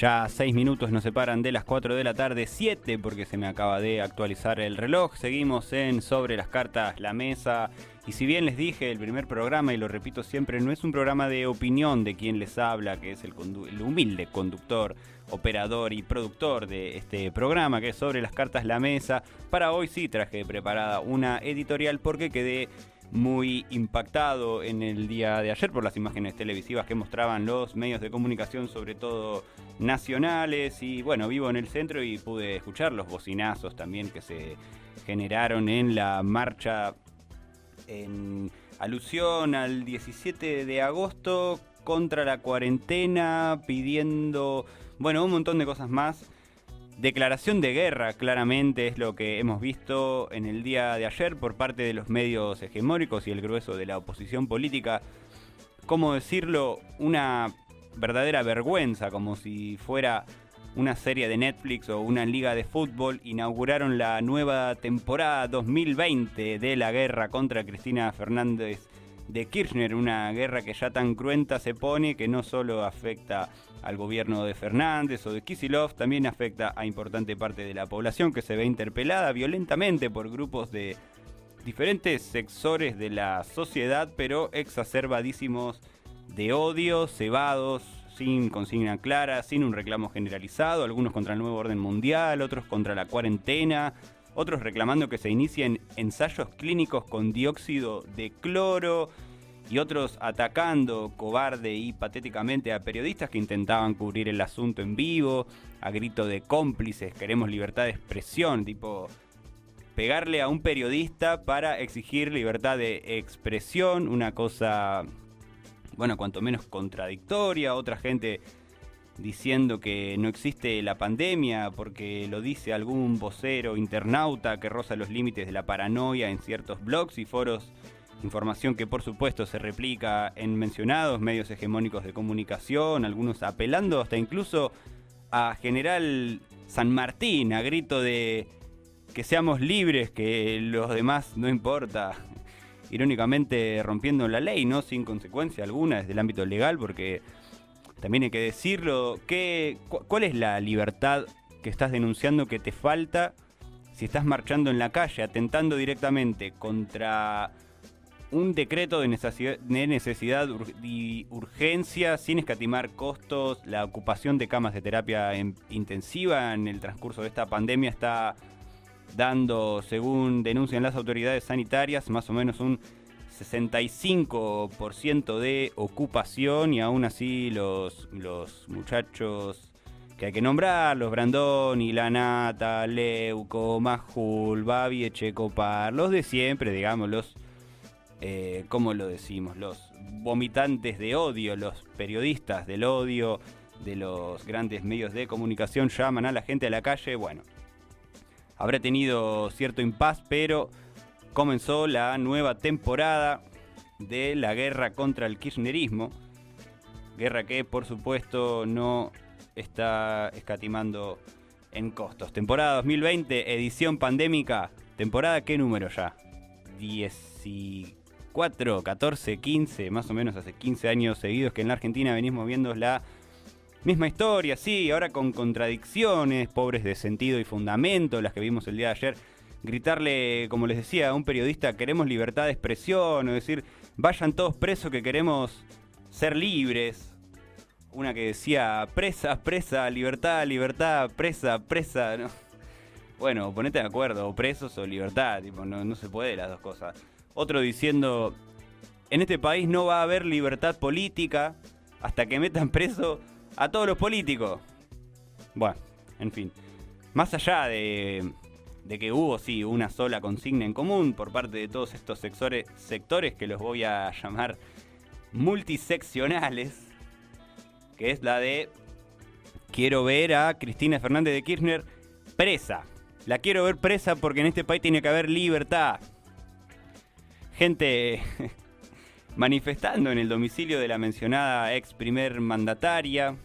Ya 6 minutos nos separan de las 4 de la tarde, 7 porque se me acaba de actualizar el reloj. Seguimos en Sobre las Cartas, la Mesa. Y si bien les dije, el primer programa, y lo repito siempre, no es un programa de opinión de quien les habla, que es el humilde conductor, operador y productor de este programa, que es Sobre las Cartas, la Mesa. Para hoy sí traje preparada una editorial porque quedé muy impactado en el día de ayer por las imágenes televisivas que mostraban los medios de comunicación, sobre todo nacionales, y bueno, vivo en el centro y pude escuchar los bocinazos también que se generaron en la marcha en alusión al 17 de agosto contra la cuarentena, pidiendo, bueno, un montón de cosas más. Declaración de guerra, claramente, es lo que hemos visto en el día de ayer por parte de los medios hegemónicos y el grueso de la oposición política. ¿Cómo decirlo? Una verdadera vergüenza, como si fuera una serie de Netflix o una liga de fútbol. Inauguraron la nueva temporada 2020 de la guerra contra Cristina Fernández de Kirchner, una guerra que ya tan cruenta se pone que no solo afecta al gobierno de Fernández o de Kicillof, también afecta a importante parte de la población que se ve interpelada violentamente por grupos de diferentes sectores de la sociedad, pero exacerbadísimos de odio, cebados, sin consigna clara, sin un reclamo generalizado, algunos contra el nuevo orden mundial, otros contra la cuarentena, otros reclamando que se inicien ensayos clínicos con dióxido de cloro, y otros atacando cobarde y patéticamente a periodistas que intentaban cubrir el asunto en vivo, a grito de cómplices, queremos libertad de expresión, tipo pegarle a un periodista para exigir libertad de expresión, una cosa, bueno, cuanto menos contradictoria. Otra gente diciendo que no existe la pandemia porque lo dice algún vocero internauta que roza los límites de la paranoia en ciertos blogs y foros. Información que por supuesto se replica en mencionados medios hegemónicos de comunicación, algunos apelando hasta incluso a General San Martín, a grito de que seamos libres, que los demás no importa. Irónicamente rompiendo la ley, ¿no? Sin consecuencia alguna desde el ámbito legal, porque también hay que decirlo, ¿cuál es la libertad que estás denunciando que te falta si estás marchando en la calle, atentando directamente contra un decreto de necesidad y urgencia, sin escatimar costos? La ocupación de camas de terapia intensiva en el transcurso de esta pandemia está dando, según denuncian las autoridades sanitarias, más o menos un 65% de ocupación, y aún así los muchachos que hay que nombrar, los Brandoni, Lanata, Leuco, Majul, Babi, Echecopar, los de siempre, digamos, los ¿cómo lo decimos? Los vomitantes de odio, los periodistas del odio de los grandes medios de comunicación llaman a la gente a la calle. Bueno, habrá tenido cierto impas, pero comenzó la nueva temporada de la guerra contra el kirchnerismo. Guerra que, por supuesto, no está escatimando en costos. Temporada 2020, edición pandémica. ¿Temporada qué número ya? 14, 14, 15, más o menos hace 15 años seguidos que en la Argentina venimos viendo la misma historia, sí, ahora con contradicciones, pobres de sentido y fundamento, las que vimos el día de ayer. Gritarle, como les decía, a un periodista, queremos libertad de expresión, o decir, vayan todos presos que queremos ser libres. Una que decía, presa, presa, libertad, libertad, presa, presa, ¿no? Bueno, ponete de acuerdo, o presos o libertad, tipo, no se puede las dos cosas. Otro diciendo, en este país no va a haber libertad política hasta que metan preso a todos los políticos. Bueno, en fin. Más allá de que hubo, sí, una sola consigna en común por parte de todos estos sectores que los voy a llamar multiseccionales, que es la de quiero ver a Cristina Fernández de Kirchner presa. La quiero ver presa porque en este país tiene que haber libertad. Gente manifestando en el domicilio de la mencionada ex primer mandataria.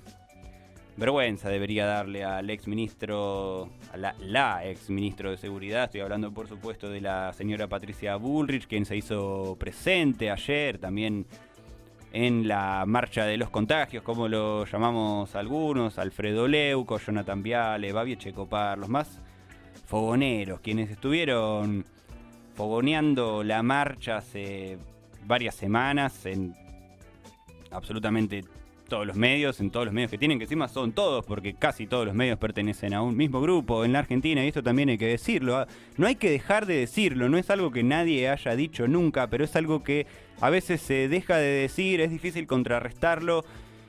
Vergüenza debería darle al ex ministro, a la ex ministro de Seguridad. Estoy hablando, por supuesto, de la señora Patricia Bullrich, quien se hizo presente ayer también en la marcha de los contagios, como lo llamamos algunos, Alfredo Leuco, Jonathan Viale, Babi Echecopar, los más fogoneros, quienes estuvieron fogoneando la marcha hace varias semanas en absolutamente todos los medios, en todos los medios que tienen, que encima son todos, porque casi todos los medios pertenecen a un mismo grupo en la Argentina, y esto también hay que decirlo. No hay que dejar de decirlo, no es algo que nadie haya dicho nunca, pero es algo que a veces se deja de decir, es difícil contrarrestarlo,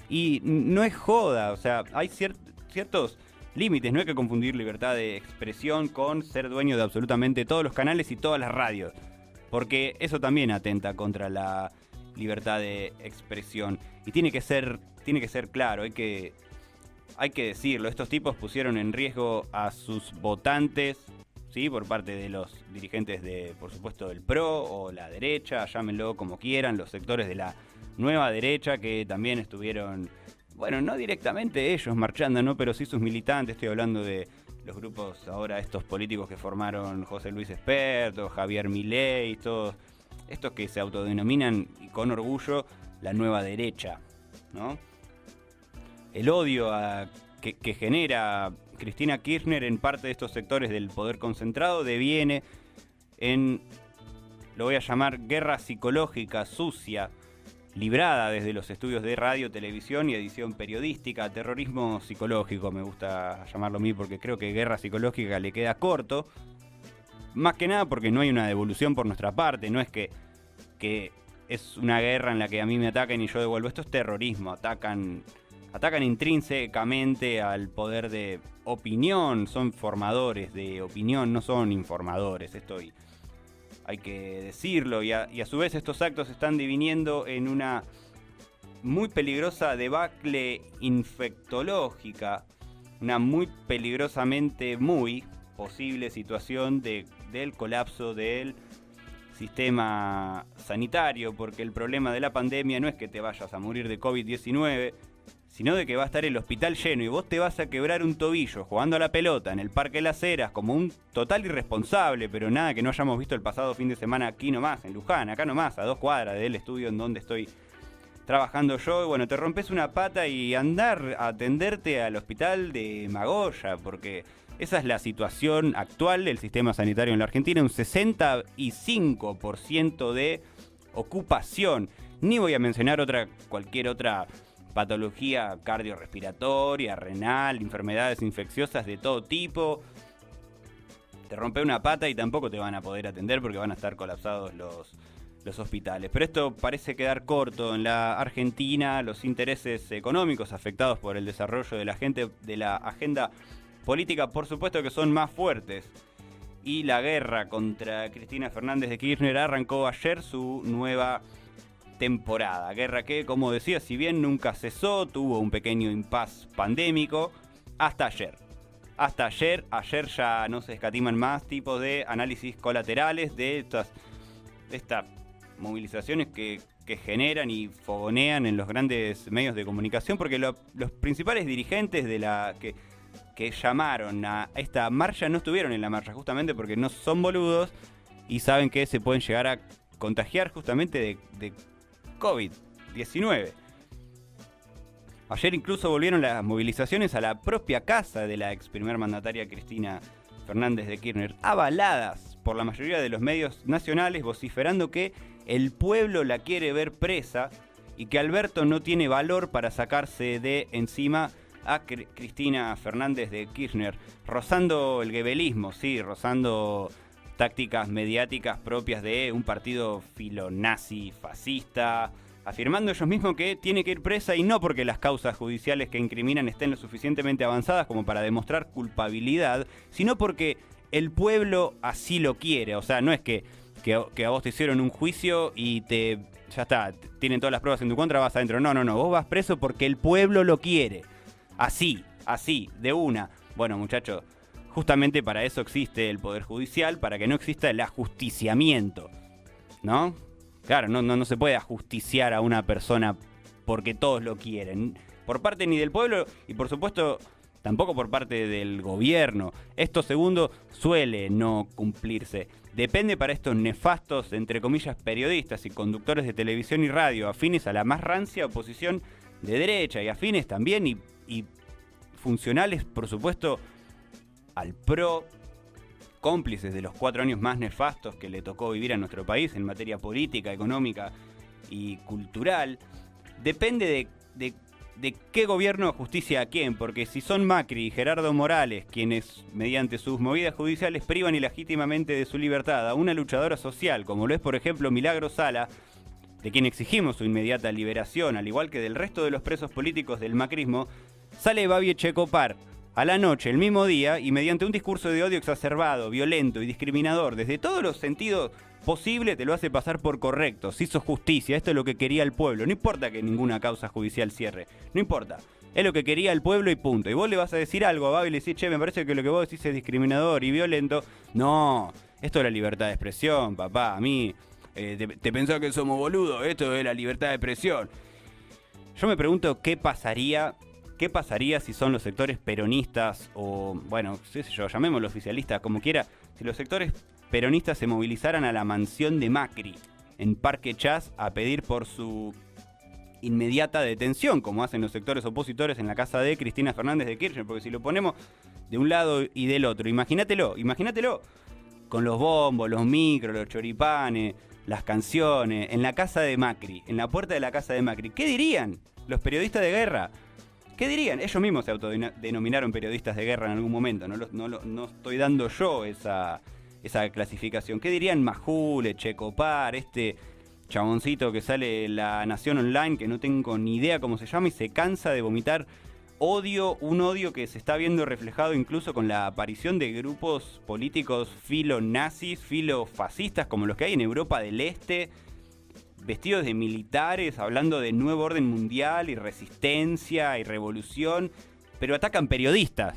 y no es joda, o sea, hay ciertos límites, no hay que confundir libertad de expresión con ser dueño de absolutamente todos los canales y todas las radios, porque eso también atenta contra la libertad de expresión. Y tiene que ser claro, hay que decirlo. Estos tipos pusieron en riesgo a sus votantes, ¿sí? Por parte de los dirigentes de, por supuesto, del PRO o la derecha, llámenlo como quieran, los sectores de la nueva derecha que también estuvieron, bueno, no directamente ellos marchando, ¿no? Pero sí sus militantes. Estoy hablando de los grupos ahora, estos políticos que formaron José Luis Esperto, Javier Milei, todos estos que se autodenominan y con orgullo la nueva derecha, ¿no? El odio que genera Cristina Kirchner en parte de estos sectores del poder concentrado deviene en, lo voy a llamar, guerra psicológica sucia, librada desde los estudios de radio, televisión y edición periodística. Terrorismo psicológico me gusta llamarlo a mí, porque creo que guerra psicológica le queda corto. Más que nada porque no hay una devolución por nuestra parte, no es que es una guerra en la que a mí me atacan y yo devuelvo. Esto es terrorismo, atacan intrínsecamente al poder de opinión, son formadores de opinión, no son informadores, hay que decirlo, y a su vez estos actos se están diviniendo en una muy peligrosa debacle infectológica, una muy peligrosamente muy posible situación del colapso del sistema sanitario, porque el problema de la pandemia no es que te vayas a morir de COVID-19, sino de que va a estar el hospital lleno y vos te vas a quebrar un tobillo jugando a la pelota en el Parque Las Heras como un total irresponsable, pero nada que no hayamos visto el pasado fin de semana aquí nomás, en Luján, acá nomás, a 2 cuadras del estudio en donde estoy trabajando yo. Y bueno, te rompes una pata y andar a atenderte al hospital de Magoya, porque esa es la situación actual del sistema sanitario en la Argentina, un 65% de ocupación. Ni voy a mencionar cualquier otra patología cardiorrespiratoria, renal, enfermedades infecciosas de todo tipo. Te rompe una pata y tampoco te van a poder atender porque van a estar colapsados los hospitales. Pero esto parece quedar corto en la Argentina. Los intereses económicos afectados por el desarrollo de la agenda política, por supuesto que son más fuertes. Y la guerra contra Cristina Fernández de Kirchner arrancó ayer su nueva temporada. Guerra que, como decía, si bien nunca cesó, tuvo un pequeño impas pandémico hasta ayer. Hasta ayer ya no se escatiman más tipos de análisis colaterales de estas movilizaciones que generan y fogonean en los grandes medios de comunicación, porque los principales dirigentes que llamaron a esta marcha no estuvieron en la marcha, justamente porque no son boludos y saben que se pueden llegar a contagiar justamente de COVID-19. Ayer incluso volvieron las movilizaciones a la propia casa de la ex primer mandataria Cristina Fernández de Kirchner, avaladas por la mayoría de los medios nacionales, vociferando que el pueblo la quiere ver presa y que Alberto no tiene valor para sacarse de encima a Cristina Fernández de Kirchner, rozando el gebelismo, sí, rozando tácticas mediáticas propias de un partido filonazi fascista, afirmando ellos mismos que tiene que ir presa, y no porque las causas judiciales que incriminan estén lo suficientemente avanzadas como para demostrar culpabilidad, sino porque el pueblo así lo quiere. O sea, no es que a vos te hicieron un juicio y ya está, tienen todas las pruebas en tu contra, vas adentro. No, vos vas preso porque el pueblo lo quiere. Así, de una. Bueno, muchachos, justamente para eso existe el Poder Judicial, para que no exista el ajusticiamiento, ¿no? Claro, no se puede ajusticiar a una persona porque todos lo quieren. Por parte ni del pueblo y, por supuesto, tampoco por parte del gobierno. Esto, segundo, suele no cumplirse. depende para estos nefastos, entre comillas, periodistas y conductores de televisión y radio afines a la más rancia oposición de derecha y afines también y funcionales, por supuesto, al PRO, cómplices de los 4 años más nefastos que le tocó vivir a nuestro país en materia política, económica y cultural. Depende de qué gobierno justicia a quién, porque si son Macri y Gerardo Morales quienes mediante sus movidas judiciales privan ilegítimamente de su libertad a una luchadora social, como lo es por ejemplo Milagro Sala, de quien exigimos su inmediata liberación, al igual que del resto de los presos políticos del macrismo, sale Babi Echecopar a la noche, el mismo día, y mediante un discurso de odio exacerbado, violento y discriminador, desde todos los sentidos posibles, te lo hace pasar por correcto. Se hizo justicia, esto es lo que quería el pueblo. No importa que ninguna causa judicial cierre, no importa. Es lo que quería el pueblo y punto. Y vos le vas a decir algo a Babi y le decís, che, me parece que lo que vos decís es discriminador y violento. No, esto es la libertad de expresión, papá. A mí, te pensás que somos boludos, esto es la libertad de expresión. Yo me pregunto qué pasaría si son los sectores peronistas o, bueno, qué sé yo, llamémoslo oficialistas, como quiera, si los sectores peronistas se movilizaran a la mansión de Macri en Parque Chas a pedir por su inmediata detención, como hacen los sectores opositores en la casa de Cristina Fernández de Kirchner, porque si lo ponemos de un lado y del otro, imagínatelo, con los bombos, los micros, los choripanes, las canciones, en la casa de Macri, en la puerta de la casa de Macri, ¿qué dirían los periodistas de guerra? ¿Qué dirían? Ellos mismos se autodenominaron periodistas de guerra en algún momento, no estoy dando yo esa clasificación. ¿Qué dirían Majul, Echecopar, este chaboncito que sale de La Nación Online, que no tengo ni idea cómo se llama, y se cansa de vomitar odio, un odio que se está viendo reflejado incluso con la aparición de grupos políticos filo-nazis, filo-fascistas, como los que hay en Europa del Este, vestidos de militares, hablando de nuevo orden mundial y resistencia y revolución, pero atacan periodistas.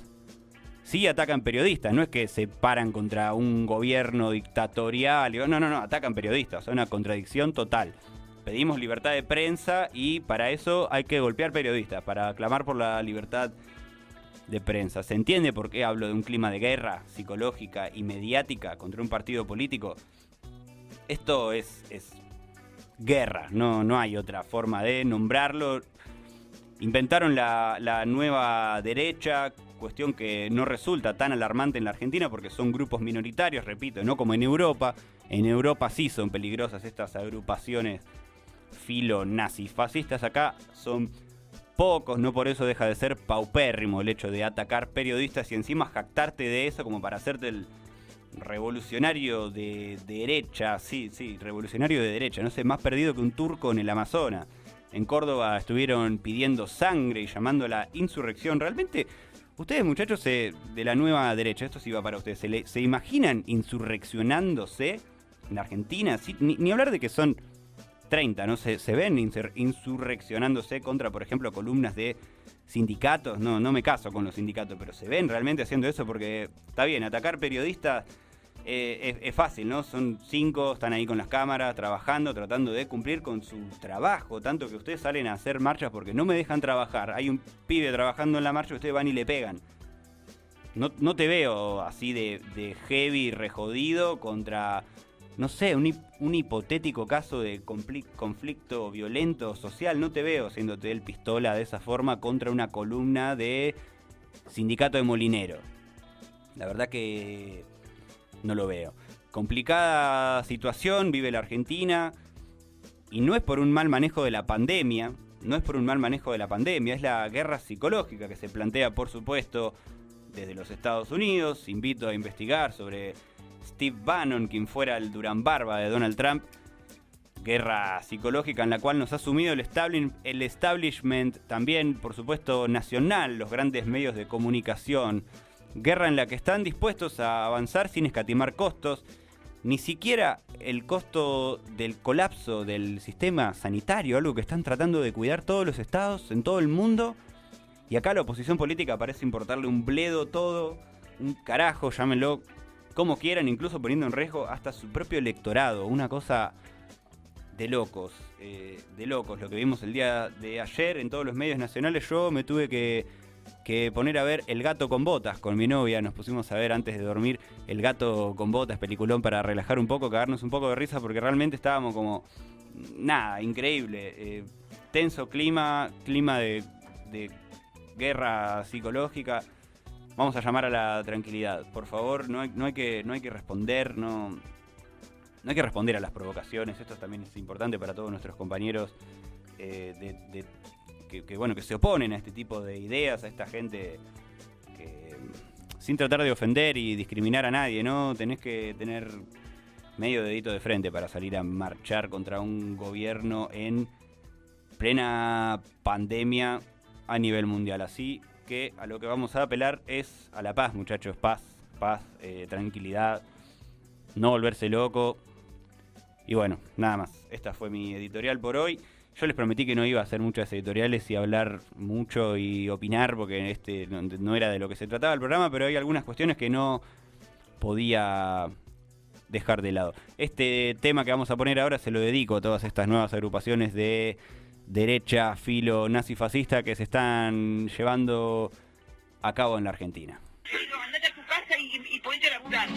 Sí, atacan periodistas, no es que se paran contra un gobierno dictatorial, no, atacan periodistas, es una contradicción total. Pedimos libertad de prensa y para eso hay que golpear periodistas, para clamar por la libertad de prensa. ¿Se entiende por qué hablo de un clima de guerra psicológica y mediática contra un partido político? Esto es guerra, no hay otra forma de nombrarlo. Inventaron la nueva derecha, cuestión que no resulta tan alarmante en la Argentina porque son grupos minoritarios, repito, no como en Europa. En Europa sí son peligrosas estas agrupaciones filo-nazis fascistas. Acá son pocos, no por eso deja de ser paupérrimo el hecho de atacar periodistas y encima jactarte de eso como para hacerte el revolucionario de derecha. Sí, revolucionario de derecha, no sé, más perdido que un turco en el Amazonas. En Córdoba estuvieron pidiendo sangre y llamando a la insurrección. Realmente, ustedes muchachos de la nueva derecha, esto sí va para ustedes, ¿se imaginan insurreccionándose en la Argentina? Sí, ni hablar de que son 30, ¿no? Se ven insurreccionándose contra, por ejemplo, columnas de sindicatos. No me caso con los sindicatos, pero se ven realmente haciendo eso porque, está bien, atacar periodistas es fácil, ¿no? Son 5, están ahí con las cámaras, trabajando, tratando de cumplir con su trabajo, tanto que ustedes salen a hacer marchas porque no me dejan trabajar. Hay un pibe trabajando en la marcha y ustedes van y le pegan. No te veo así de heavy, rejodido contra, no sé, un hipotético caso de conflicto violento social. No te veo haciéndote el pistola de esa forma contra una columna de sindicato de molineros. La verdad que no lo veo. Complicada situación vive la Argentina y no es por un mal manejo de la pandemia, es la guerra psicológica que se plantea, por supuesto, desde los Estados Unidos. Invito a investigar sobre Steve Bannon, quien fuera el Durán Barba de Donald Trump. Guerra psicológica en la cual nos ha sumido el establishment, también, por supuesto, nacional, los grandes medios de comunicación. Guerra en la que están dispuestos a avanzar sin escatimar costos, ni siquiera el costo del colapso del sistema sanitario, algo que están tratando de cuidar todos los estados en todo el mundo. Y acá la oposición política parece importarle un bledo todo, un carajo, llámenlo como quieran, incluso poniendo en riesgo hasta su propio electorado. Una cosa de locos, lo que vimos el día de ayer en todos los medios nacionales. Yo me tuve que que poner a ver El gato con botas con mi novia. Nos pusimos a ver antes de dormir El gato con botas, peliculón para relajar un poco, cagarnos un poco de risa, porque realmente estábamos como... Nada, increíble. Tenso clima de guerra psicológica. Vamos a llamar a la tranquilidad. Por favor, no hay que responder, no hay que responder a las provocaciones. Esto también es importante para todos nuestros compañeros que se oponen a este tipo de ideas, a esta gente que, sin tratar de ofender y discriminar a nadie, ¿no? Tenés que tener medio dedito de frente para salir a marchar contra un gobierno en plena pandemia a nivel mundial. Así que a lo que vamos a apelar es a la paz, muchachos. Paz, tranquilidad, no volverse loco. Y bueno, nada más. Esta fue mi editorial por hoy. Yo les prometí que no iba a hacer muchas editoriales y hablar mucho y opinar, porque no era de lo que se trataba el programa, pero hay algunas cuestiones que no podía dejar de lado. Este tema que vamos a poner ahora se lo dedico a todas estas nuevas agrupaciones de derecha filo nazi-fascista que se están llevando a cabo en la Argentina. Andate a tu casa y ponete a laburar.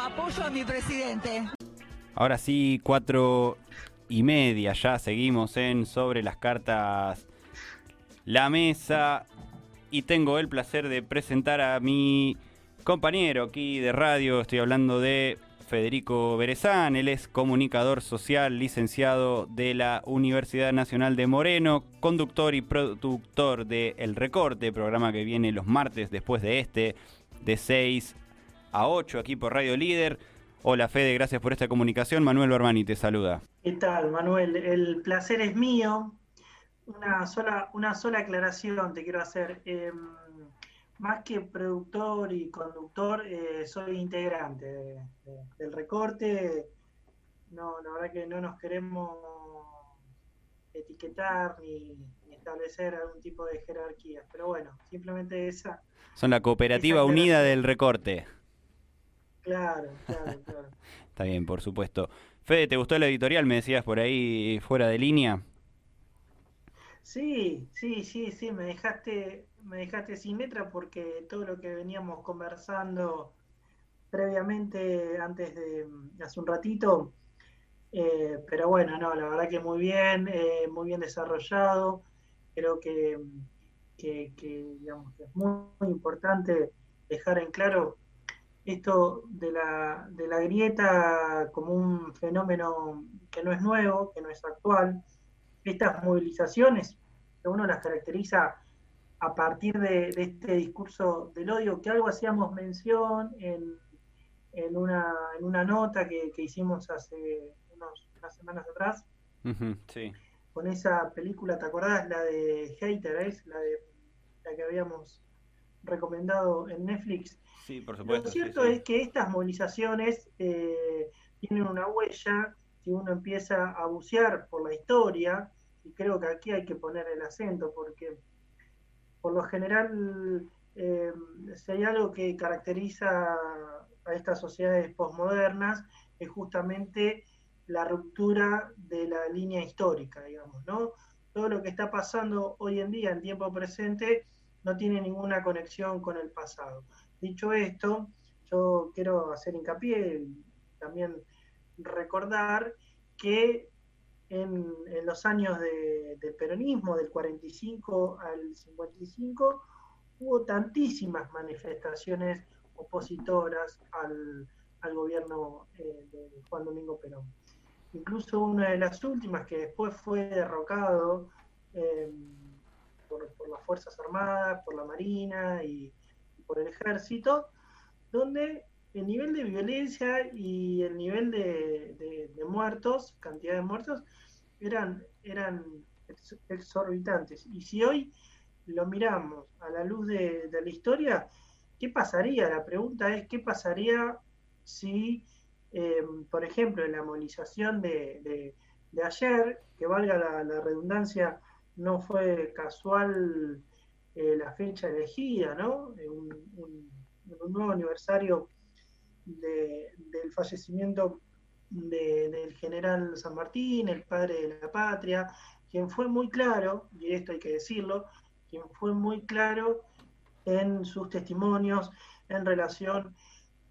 Apoyo a mi presidente. Ahora sí, 4:30, ya seguimos en Sobre las Cartas, la mesa, y tengo el placer de presentar a mi compañero aquí de radio. Estoy hablando de Federico Berezán. Él es comunicador social, licenciado de la Universidad Nacional de Moreno, conductor y productor de El Recorte, programa que viene los martes después de 6 a 8 aquí por Radio Líder. Hola Fede, gracias por esta comunicación. Manuel Barbani te saluda. ¿Qué tal, Manuel? El placer es mío. Una sola aclaración te quiero hacer. Más que productor y conductor, soy integrante del Recorte. No, la verdad que no nos queremos etiquetar ni establecer algún tipo de jerarquía. Pero bueno, simplemente esa. Son la Cooperativa Unida del Recorte. Claro. Está bien, por supuesto. Fede, ¿te gustó la editorial? Me decías por ahí fuera de línea. Sí, me dejaste sin letra porque todo lo que veníamos conversando previamente, hace un ratito, pero bueno, no, la verdad que muy bien desarrollado. Creo que digamos, que es muy importante dejar en claro esto de la grieta como un fenómeno que no es nuevo, que no es actual. Estas movilizaciones, que uno las caracteriza a partir de este discurso del odio, que algo hacíamos mención en una nota que hicimos hace unas semanas atrás, sí. Con esa película, ¿te acordás? La de Hater, la que habíamos recomendado en Netflix. Sí, por supuesto. Lo cierto es que estas movilizaciones tienen una huella. Si uno empieza a bucear por la historia, y creo que aquí hay que poner el acento, porque por lo general, si hay algo que caracteriza a estas sociedades posmodernas, es justamente la ruptura de la línea histórica, digamos, ¿no? Todo lo que está pasando hoy en día, en tiempo presente, no tiene ninguna conexión con el pasado. Dicho esto, yo quiero hacer hincapié y también recordar que en los años del peronismo, del 45 al 55, hubo tantísimas manifestaciones opositoras al gobierno de Juan Domingo Perón. Incluso una de las últimas que después fue derrocado eh, por las Fuerzas Armadas, por la Marina y por el Ejército, donde el nivel de violencia y el nivel de muertos, cantidad de muertos, eran exorbitantes. Y si hoy lo miramos a la luz de la historia, ¿qué pasaría? La pregunta es, ¿qué pasaría si, por ejemplo, en la movilización de ayer, que valga la redundancia, no fue casual la fecha elegida, ¿no? Un nuevo aniversario del fallecimiento del general San Martín, el padre de la patria, quien fue muy claro, y esto hay que decirlo, quien fue muy claro en sus testimonios en relación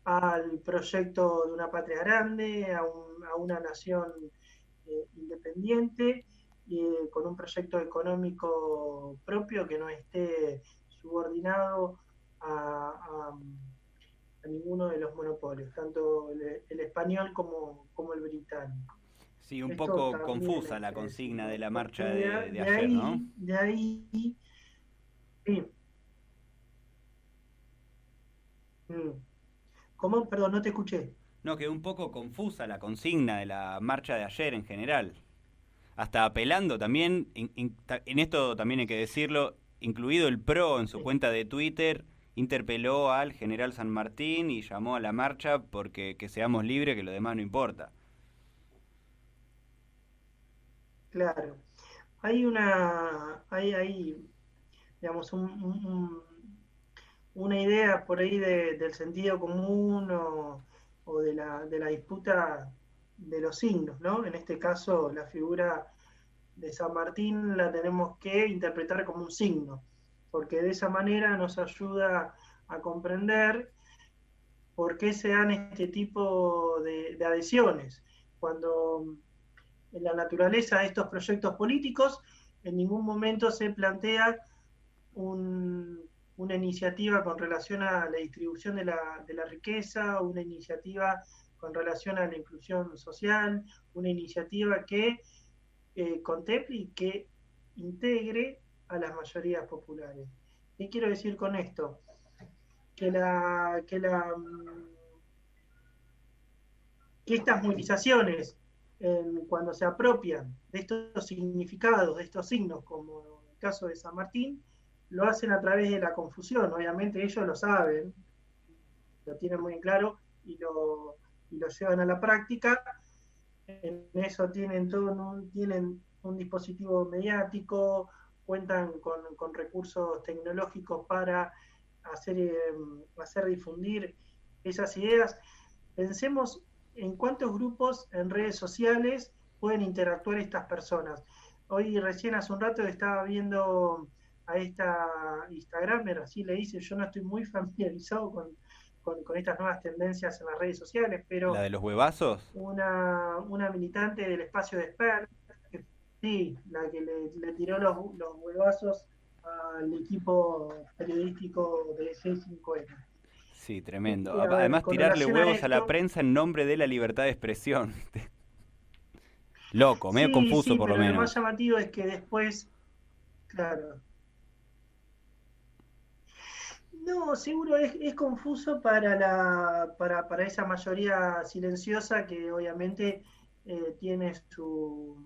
al proyecto de una patria grande, a una nación independiente, con un proyecto económico propio que no esté subordinado a ninguno de los monopolios, tanto el español como el británico. Sí, un Esto poco también confusa hay la que consigna de decirlo, la marcha porque de de ayer, ¿no? ahí, sí. Mm. ¿Cómo? Perdón, no te escuché. No, quedó un poco confusa la consigna de la marcha de ayer en general. Hasta apelando también, en esto también hay que decirlo, incluido el PRO en su Sí, cuenta de Twitter, interpeló al general San Martín y llamó a la marcha porque que seamos libres, que lo demás no importa. claro. Hay digamos, una idea por ahí del sentido común o de la disputa de los signos, ¿no? En este caso, la figura de San Martín la tenemos que interpretar como un signo, porque de esa manera nos ayuda a comprender por qué se dan este tipo de adhesiones. Cuando en la naturaleza de estos proyectos políticos en ningún momento se plantea una iniciativa con relación a la distribución de la riqueza, una iniciativa con relación a la inclusión social, una iniciativa que contemple y que integre a las mayorías populares. ¿Qué quiero decir con esto? Que estas movilizaciones, cuando se apropian de estos significados, de estos signos, como el caso de San Martín, lo hacen a través de la confusión. Obviamente ellos lo saben, lo tienen muy claro y lo llevan a la práctica. En eso tienen un dispositivo mediático, cuentan con recursos tecnológicos para hacer difundir esas ideas. Pensemos en cuántos grupos en redes sociales pueden interactuar estas personas. Hoy recién hace un rato estaba viendo a esta Instagramer, así le dice, yo no estoy muy familiarizado con estas nuevas tendencias en las redes sociales, ¿La pero de los huevazos? una militante del espacio de Esper, sí, la que le tiró los huevazos al equipo periodístico de C5N. Sí, tremendo. A ver, Además, con tirarle relación a huevos a la esto, prensa en nombre de la libertad de expresión. Loco, medio sí, confuso sí, por lo pero lo más menos. llamativo es que después, claro, no, seguro es confuso para esa mayoría silenciosa que obviamente tiene su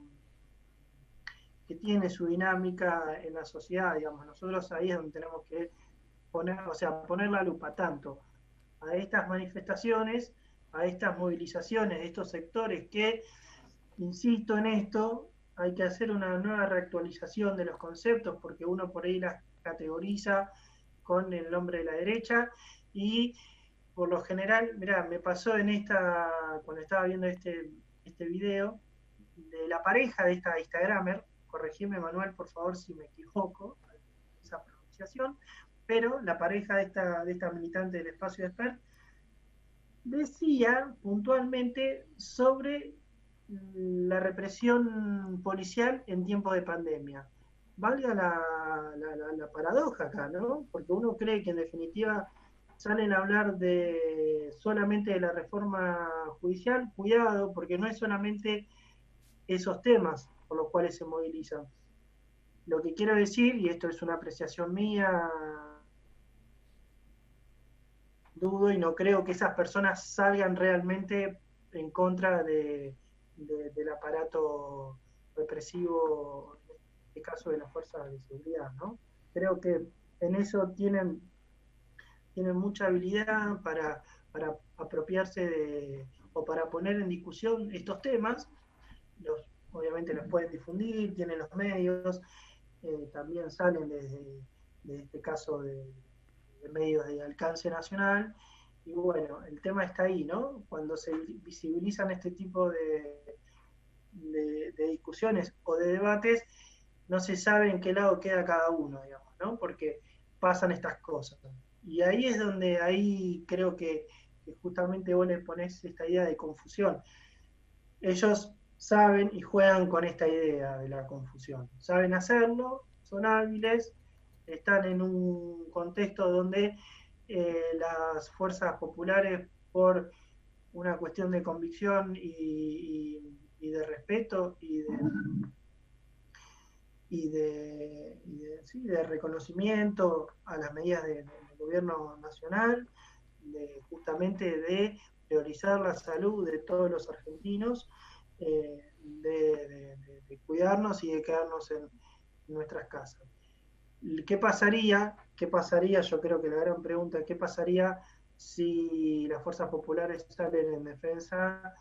dinámica en la sociedad, digamos. Nosotros ahí es donde tenemos que poner la lupa tanto a estas manifestaciones, a estas movilizaciones de estos sectores que, insisto en esto, hay que hacer una nueva reactualización de los conceptos porque uno por ahí las categoriza con el nombre de la derecha y por lo general, mirá, me pasó cuando estaba viendo este video, de la pareja de esta Instagramer, corregime Manuel por favor si me equivoco, esa pronunciación, pero la pareja de esta militante del espacio de Esper decía puntualmente sobre la represión policial en tiempos de pandemia. valga la paradoja acá, ¿no? Porque uno cree que en definitiva salen a hablar solamente de la reforma judicial, cuidado, porque no es solamente esos temas por los cuales se movilizan. Lo que quiero decir, y esto es una apreciación mía, dudo y no creo que esas personas salgan realmente en contra del aparato represivo, en este caso de las fuerzas de seguridad, ¿no? Creo que en eso tienen mucha habilidad para apropiarse o para poner en discusión estos temas. Obviamente los pueden difundir, tienen los medios, también salen de este caso de medios de alcance nacional. Y bueno, el tema está ahí, ¿no? Cuando se visibilizan este tipo de discusiones o de debates, no se sabe en qué lado queda cada uno, digamos, ¿no? Porque pasan estas cosas. Y ahí es donde ahí creo que justamente vos le ponés esta idea de confusión. Ellos saben y juegan con esta idea de la confusión. Saben hacerlo, son hábiles, están en un contexto donde las fuerzas populares, por una cuestión de convicción y de respeto de reconocimiento a las medidas del gobierno nacional, justamente de priorizar la salud de todos los argentinos, de cuidarnos y de quedarnos en nuestras casas. ¿Qué pasaría? ¿Qué pasaría? Yo creo que la gran pregunta es ¿qué pasaría si las fuerzas populares salen en defensa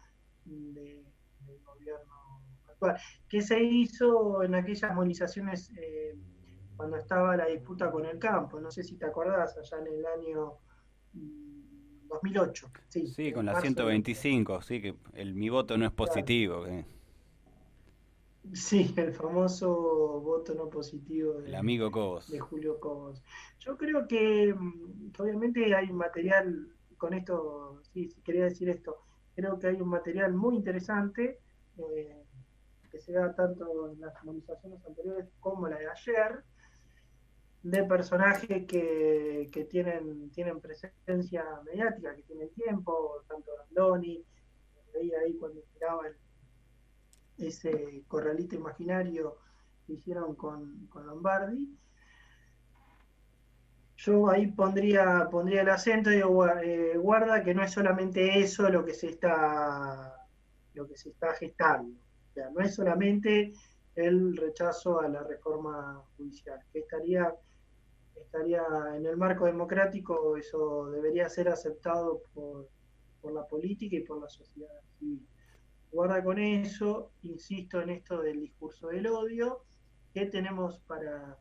del gobierno actual? ¿Qué se hizo en aquellas movilizaciones cuando estaba la disputa con el campo? No sé si te acordás, allá en el año 2008, sí, Sí, con en la marzo del 125, sí, que mi voto no es claro. positivo. Sí, el famoso voto no positivo El amigo de Cobos. Julio Cobos. Yo creo que obviamente hay un material, con esto, sí, quería decir esto, creo que hay un material muy interesante eh, que se da tanto en las movilizaciones anteriores como la de ayer, de personajes que tienen presencia mediática, que tienen tiempo, tanto Randoni, veía ahí cuando miraba ese corralito imaginario que hicieron con Lombardi. Yo ahí pondría el acento y digo, guarda que no es solamente eso lo que se está gestando. O sea, no es solamente el rechazo a la reforma judicial, que estaría en el marco democrático, eso debería ser aceptado por la política y por la sociedad civil. Guarda con eso, insisto en esto del discurso del odio, que tenemos para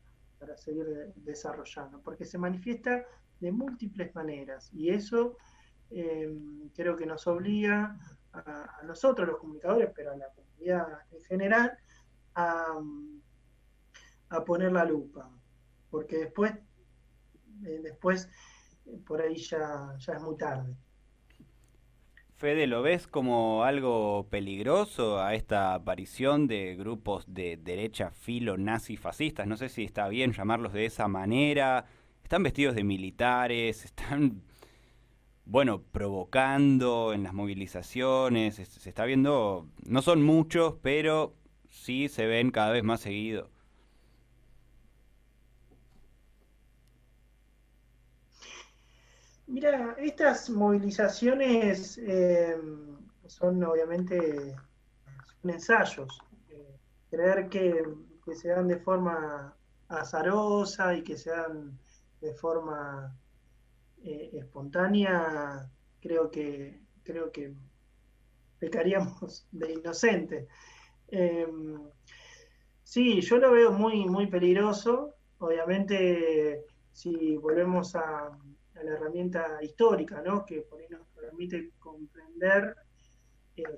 seguir desarrollando, porque se manifiesta de múltiples maneras y eso creo que nos obliga a nosotros los comunicadores, pero a la comunidad en general, a, a poner la lupa, porque después por ahí ya es muy tarde. Fede, ¿lo ves como algo peligroso a esta aparición de grupos de derecha filo nazi fascistas? No sé si está bien llamarlos de esa manera. Están vestidos de militares, están, bueno, provocando en las movilizaciones. Se está viendo, no son muchos, pero sí se ven cada vez más seguido. Mira, estas movilizaciones son obviamente son ensayos. Creer que se dan de forma azarosa y que se dan de forma espontánea, creo que pecaríamos de inocente. Eh, sí, yo lo veo muy peligroso. Obviamente, si volvemos a la herramienta histórica, ¿no? Que por ahí nos permite comprender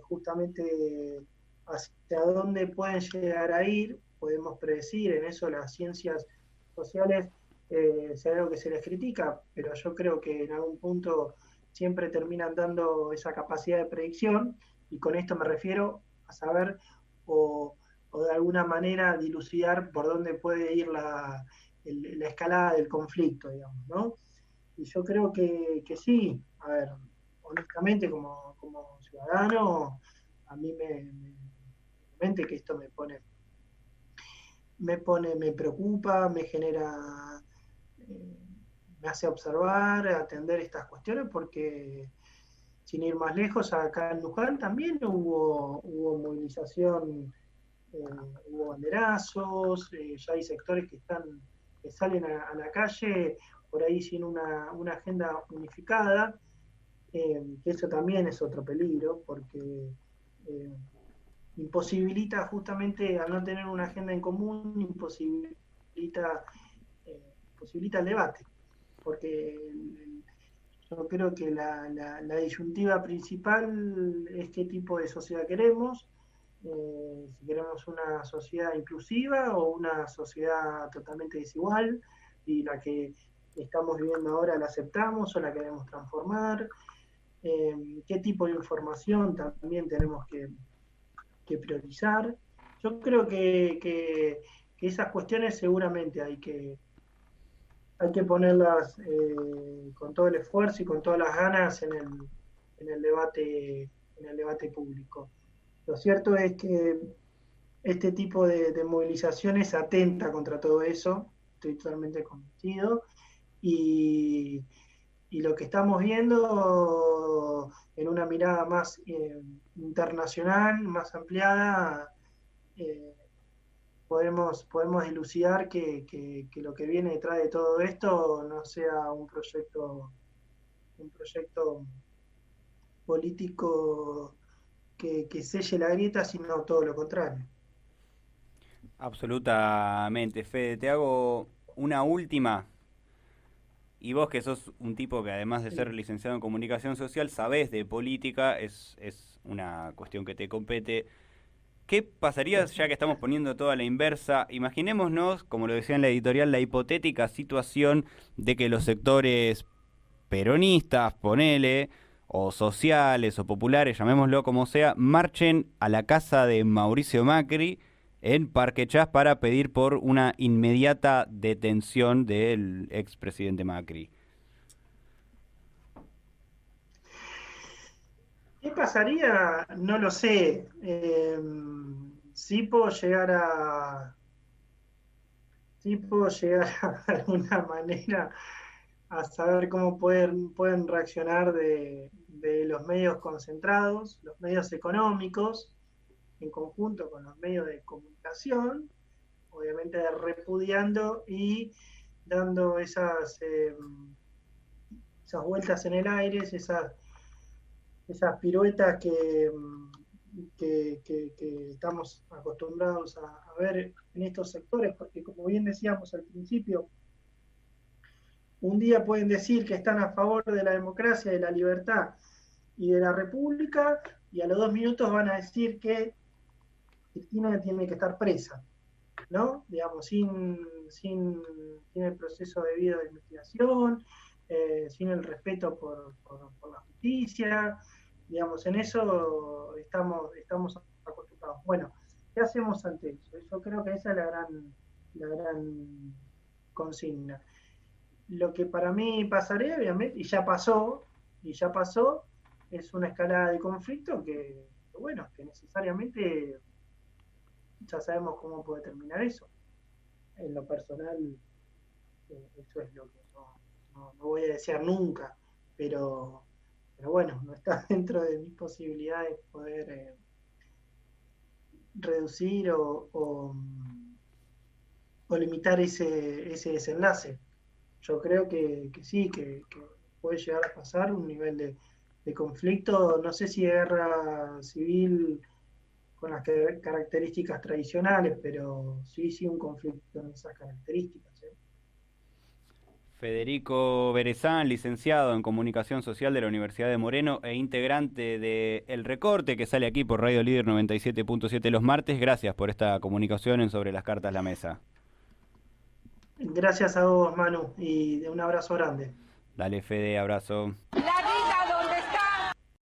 justamente hacia dónde pueden llegar a ir, podemos predecir, en eso las ciencias sociales es algo que se les critica, pero yo creo que en algún punto siempre terminan dando esa capacidad de predicción, y con esto me refiero a saber o o de alguna manera dilucidar por dónde puede ir la escalada del conflicto, digamos, ¿no? Y yo creo que sí, a ver, honestamente como ciudadano, a mí mente que esto me preocupa, me genera, eh, me hace observar, atender estas cuestiones, porque sin ir más lejos, acá en Luján también hubo movilización, eh, hubo banderazos, ya hay sectores que salen a la calle por ahí sin una agenda unificada, que eso también es otro peligro, porque eh, imposibilita justamente, al no tener una agenda en común, imposibilita el debate, porque yo creo que la disyuntiva principal es qué tipo de sociedad queremos, si queremos una sociedad inclusiva o una sociedad totalmente desigual, y la que estamos viviendo ahora la aceptamos o la queremos transformar, qué tipo de información también tenemos que priorizar. Yo creo que esas cuestiones seguramente hay que ponerlas con todo el esfuerzo y con todas las ganas en el debate público. Lo cierto es que este tipo de movilizaciones atenta contra todo eso, estoy totalmente convencido, y, y lo que estamos viendo en una mirada más internacional, más ampliada, eh, podemos dilucidar que lo que viene detrás de todo esto no sea un proyecto político que selle la grieta, sino todo lo contrario. Absolutamente, Fede. Te hago una última. Y vos que sos un tipo que además de ser Sí. licenciado en comunicación social, sabés de política, es una cuestión que te compete. ¿Qué pasaría, ya que estamos poniendo todo a la inversa? Imaginémonos, como lo decía en la editorial, la hipotética situación de que los sectores peronistas, ponele, o sociales o populares, llamémoslo como sea, marchen a la casa de Mauricio Macri en Parque Chas para pedir por una inmediata detención del expresidente Macri. ¿Qué pasaría? No lo sé. Sí puedo llegar de alguna manera a saber cómo pueden reaccionar de los medios concentrados, los medios económicos, en conjunto con los medios de comunicación, obviamente repudiando y dando esas vueltas en el aire, esas piruetas que estamos acostumbrados a ver en estos sectores, porque como bien decíamos al principio, un día pueden decir que están a favor de la democracia, de la libertad y de la república, y a los 2 minutos van a decir que Cristina tiene que estar presa, ¿no? Digamos, sin el proceso debido de investigación, sin el respeto por la justicia, digamos, en eso estamos acostumbrados. Bueno, ¿qué hacemos ante eso? Yo creo que esa es la gran consigna. Lo que para mí pasaría, obviamente, y ya pasó, es una escalada de conflicto bueno, que necesariamente ya sabemos cómo puede terminar eso. En lo personal, eso es lo que no voy a desear nunca, pero bueno, no está dentro de mis posibilidades poder reducir o limitar ese desenlace. Yo creo que sí, que puede llegar a pasar un nivel de conflicto, no sé si de guerra civil con las características tradicionales, pero sí un conflicto en esas características. Federico Berezán, licenciado en Comunicación Social de la Universidad de Moreno e integrante de El Recorte, que sale aquí por Radio Líder 97.7 los martes. Gracias por esta comunicación en Sobre las Cartas la Mesa. Gracias a vos, Manu, y un abrazo grande. Dale, Fede, abrazo.